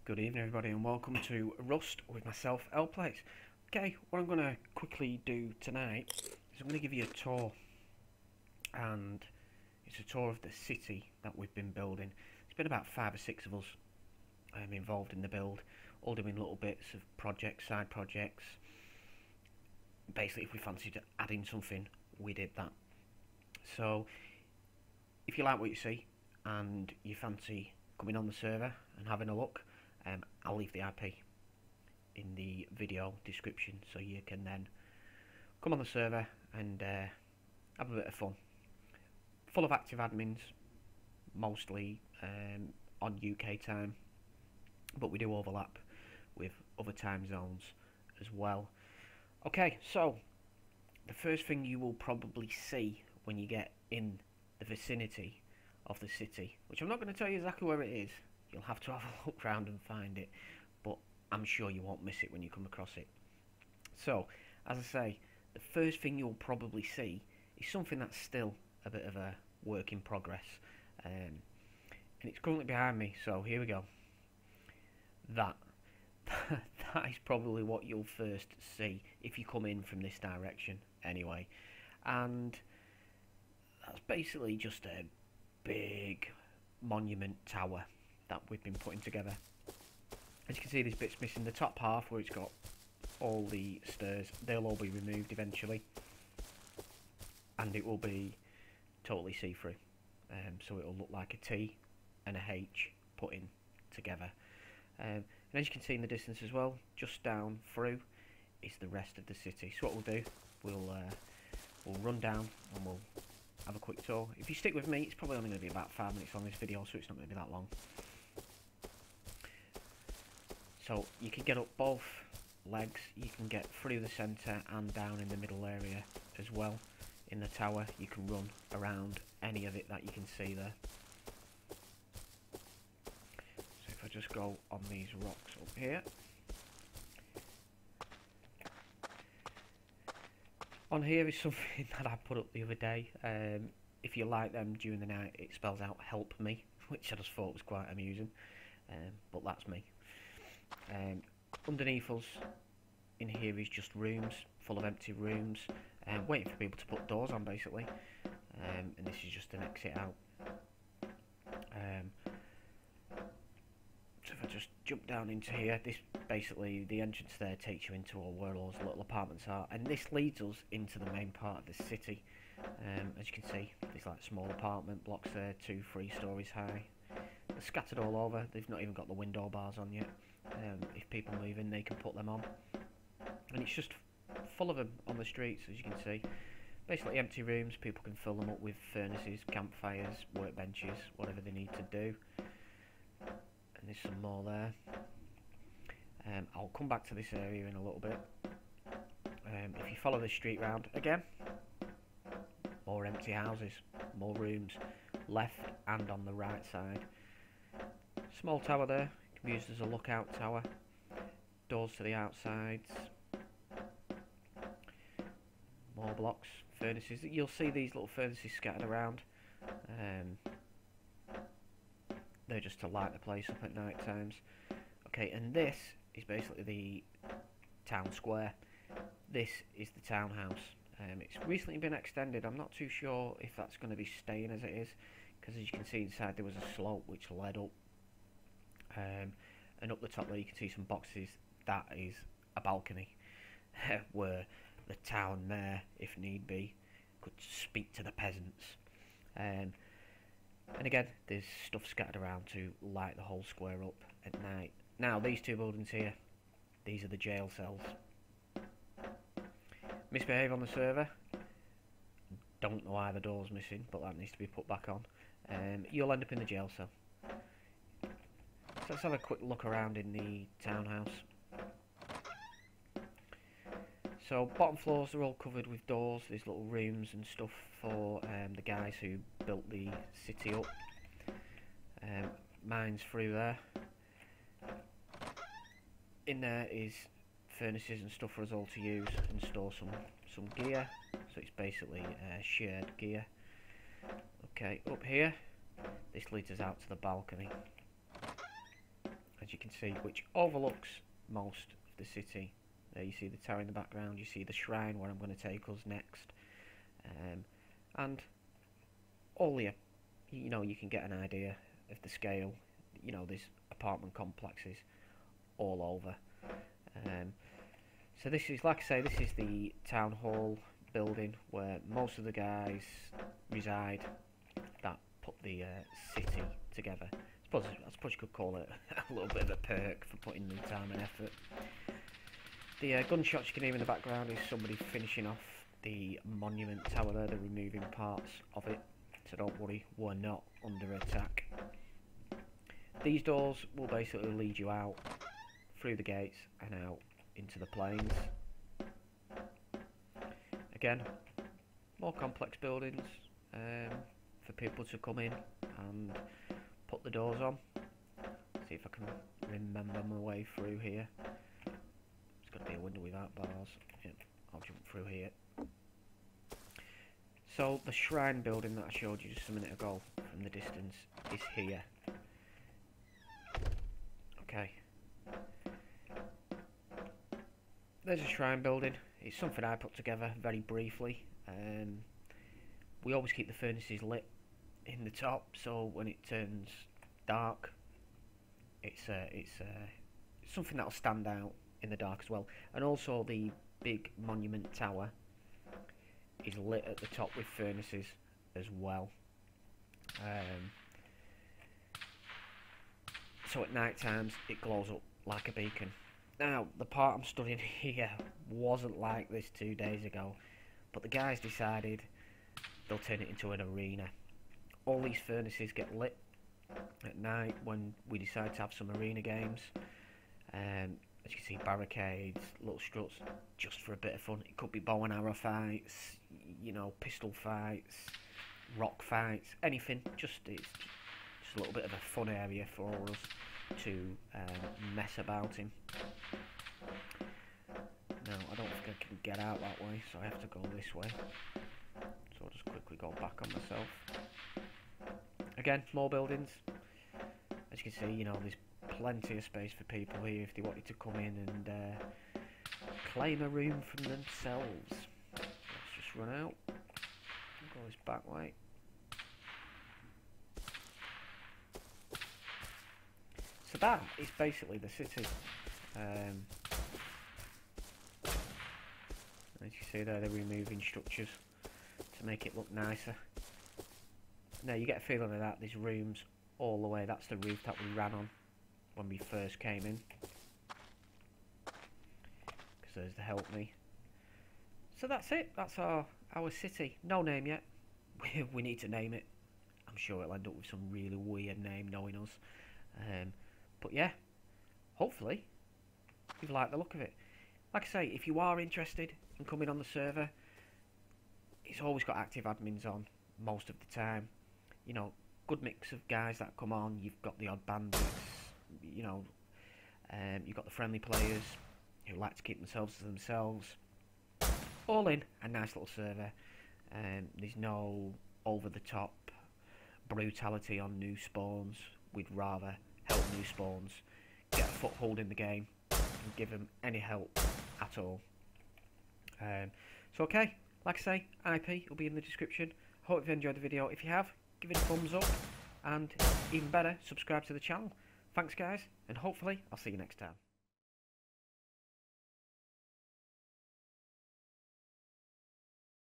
Good evening everybody and welcome to Rust with myself, Lplates. Okay, what I'm going to quickly do tonight is I'm going to give you a tour, and it's a tour of the city that we've been building. It's been about 5 or 6 of us involved in the build, all doing little bits of projects, side projects. Basically, if we fancied adding something, we did that. So if you like what you see and you fancy coming on the server and having a look, I'll leave the IP in the video description so you can then come on the server and have a bit of fun. Full of active admins, mostly on UK time, but we do overlap with other time zones as well. Okay, so the first thing you will probably see when you get in the vicinity of the city, which I'm not going to tell you exactly where it is, you'll have to have a look round and find it, but I'm sure you won't miss it when you come across it. So, as I say, the first thing you'll probably see is something that's still a bit of a work in progress, and it's currently behind me, so here we go. That is probably what you'll first see if you come in from this direction anyway, and that's basically just a big monument tower that we've been putting together. As you can see, this bit's missing the top half where it's got all the stairs. They'll all be removed eventually, and it will be totally see-through, so it'll look like a T and a H put in together. And as you can see in the distance as well, just down through is the rest of the city. So what we'll do, we'll run down and we'll have a quick tour. If you stick with me, it's probably only going to be about 5 minutes on this video, so it's not going to be that long. So you can get up both legs, you can get through the centre and down in the middle area as well. In the tower, you can run around any of it that you can see there. So if I just go on these rocks up here. On here is something that I put up the other day. If you like them during the night, it spells out "help me," which I just thought was quite amusing. But that's me. Underneath us in here is just rooms, full of empty rooms, waiting for people to put doors on basically. And this is just an exit out. So if I just jump down into here, this basically, the entrance there takes you into where all those little apartments are, and this leads us into the main part of the city. As you can see, there's like small apartment blocks there, 2, 3 stories high. They're scattered all over. They've not even got the window bars on yet. If people move in, they can put them on, and it's just full of them on the streets, as you can see. Basically empty rooms. People can fill them up with furnaces, campfires, workbenches, whatever they need to do. And there's some more there. I'll come back to this area in a little bit. If you follow the street round again, more empty houses, more rooms, left and on the right side. Small tower there, can be used as a lookout tower. Doors to the outsides. More blocks, furnaces. You'll see these little furnaces scattered around. They're just to light the place up at night times. Okay, and this is basically the town square. This is the townhouse. It's recently been extended. I'm not too sure if that's going to be staying as it is, because as you can see inside there was a slope which led up, and up the top there you can see some boxes. That is a balcony where the town mayor, if need be, could speak to the peasants. And again, there's stuff scattered around to light the whole square up at night. Now, these 2 buildings here, these are the jail cells. Misbehave on the server. Don't know why the door's missing, but that needs to be put back on. You'll end up in the jail cell. So let's have a quick look around in the townhouse. So bottom floors are all covered with doors. There's little rooms and stuff for the guys who built the city up. Mines through there. In there is furnaces and stuff for us all to use and store some gear. So it's basically shared gear. Okay, up here, this leads us out to the balcony. as you can see, which overlooks most of the city. There you see the tower in the background, you see the shrine where I'm going to take us next, and all here, you know, you can get an idea of the scale. You know, there's apartment complexes all over. So this is, like I say, this is the town hall building where most of the guys reside that put the city together. I suppose you could call it a little bit of a perk for putting the time and effort. The gunshots you can hear in the background is somebody finishing off the monument tower there. They're removing parts of it, so don't worry, we're not under attack. These doors will basically lead you out through the gates and out into the plains. Again, more complex buildings for people to come in and put the doors on. See if I can remember my way through here. There's got to be a window without bars. Yep, I'll jump through here. So the shrine building that I showed you just a minute ago from the distance is here. Okay. There's a shrine building. It's something I put together very briefly. We always keep the furnaces lit in the top, so when it turns dark, it's something that'll stand out in the dark as well. And also the big monument tower is lit at the top with furnaces as well. So at night times it glows up like a beacon. Now the part I'm studying here wasn't like this 2 days ago, but the guys decided they'll turn it into an arena. All these furnaces get lit at night when we decide to have some arena games. As you can see, barricades, little struts, just for a bit of fun. It could be bow and arrow fights, you know, pistol fights, rock fights, anything. It's just a little bit of a fun area for us to mess about in. Now, I don't think I can get out that way, so I have to go this way. So I'll just quickly go back on myself. Again, more buildings. As you can see, you know, there's plenty of space for people here if they wanted to come in and claim a room from themselves. Let's just run out. Go this back way. So that is basically the city. As you see there, they're removing structures to make it look nicer. Now you get a feeling of that. There's rooms all the way. That's the roof that we ran on when we first came in. Because there's the help me. So that's it. That's our city. No name yet. We need to name it. I'm sure it'll end up with some really weird name knowing us. But yeah, hopefully you've liked the look of it. Like I say, if you are interested in coming on the server, it's always got active admins on most of the time. You know, good mix of guys that come on. You've got the odd bandits, you know, you've got the friendly players who like to keep themselves to themselves. All in a nice little server. There's no over-the-top brutality on new spawns. We'd rather help new spawns get a foothold in the game and give them any help at all. So okay, like I say, IP will be in the description. Hope you've enjoyed the video. If you have, give it a thumbs up, and even better, subscribe to the channel. Thanks guys, and hopefully I'll see you next time.